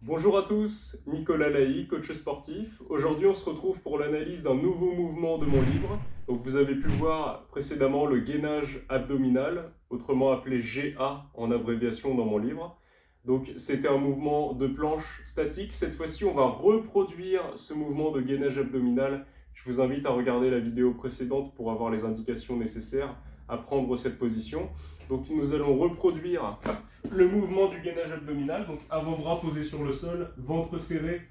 Bonjour à tous, Nicolas Laï, coach sportif. Aujourd'hui, on se retrouve pour l'analyse d'un nouveau mouvement de mon livre. Donc, vous avez pu voir précédemment le gainage abdominal, autrement appelé GA en abréviation dans mon livre. Donc, c'était un mouvement de planche statique. Cette fois-ci, on va reproduire ce mouvement de gainage abdominal. Je vous invite à regarder la vidéo précédente pour avoir les indications nécessaires à prendre cette position. Donc, nous allons reproduire le mouvement du gainage abdominal, donc avant-bras posé sur le sol, ventre serré,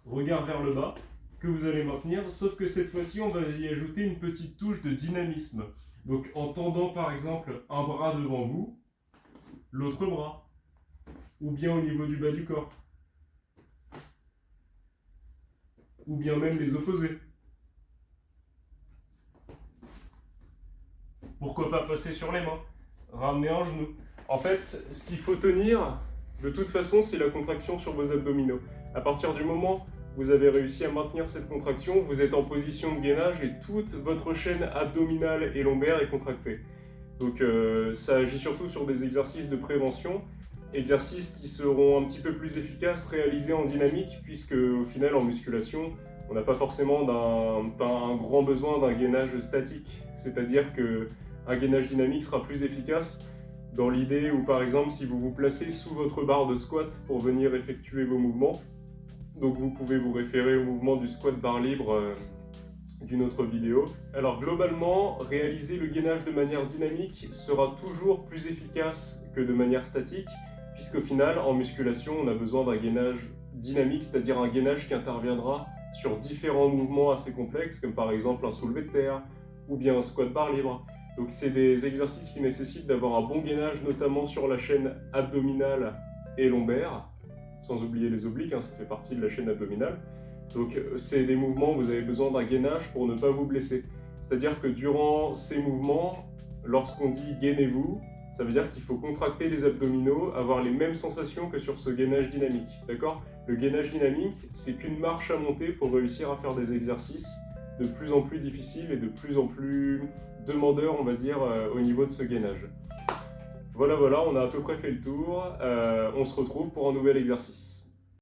regard vers le bas, que vous allez maintenir, sauf que cette fois-ci, on va y ajouter une petite touche de dynamisme. Donc en tendant par exemple un bras devant vous, l'autre bras, ou bien au niveau du bas du corps, ou bien même les opposés. Pourquoi pas passer sur les mains, ramener un genou. En fait, ce qu'il faut tenir, de toute façon, c'est la contraction sur vos abdominaux. À partir du moment où vous avez réussi à maintenir cette contraction, vous êtes en position de gainage et toute votre chaîne abdominale et lombaire est contractée. Donc ça agit surtout sur des exercices de prévention, exercices qui seront un petit peu plus efficaces réalisés en dynamique, puisque au final en musculation, on n'a pas forcément un grand besoin d'un gainage statique. C'est-à-dire qu'un gainage dynamique sera plus efficace dans l'idée où par exemple si vous vous placez sous votre barre de squat pour venir effectuer vos mouvements, donc vous pouvez vous référer au mouvement du squat barre libre d'une autre vidéo. Alors globalement, réaliser le gainage de manière dynamique sera toujours plus efficace que de manière statique, puisqu'au final, en musculation, on a besoin d'un gainage dynamique, c'est-à-dire un gainage qui interviendra sur différents mouvements assez complexes, comme par exemple un soulevé de terre, ou bien un squat barre libre. Donc c'est des exercices qui nécessitent d'avoir un bon gainage, notamment sur la chaîne abdominale et lombaire, sans oublier les obliques, ça fait partie de la chaîne abdominale. Donc c'est des mouvements où vous avez besoin d'un gainage pour ne pas vous blesser. C'est-à-dire que durant ces mouvements, lorsqu'on dit gainez-vous, ça veut dire qu'il faut contracter les abdominaux, avoir les mêmes sensations que sur ce gainage dynamique. D'accord ? Le gainage dynamique, c'est qu'une marche à monter pour réussir à faire des exercices de plus en plus difficiles et de plus en plus demandeurs, on va dire, au niveau de ce gainage. Voilà, on a à peu près fait le tour. On se retrouve pour un nouvel exercice.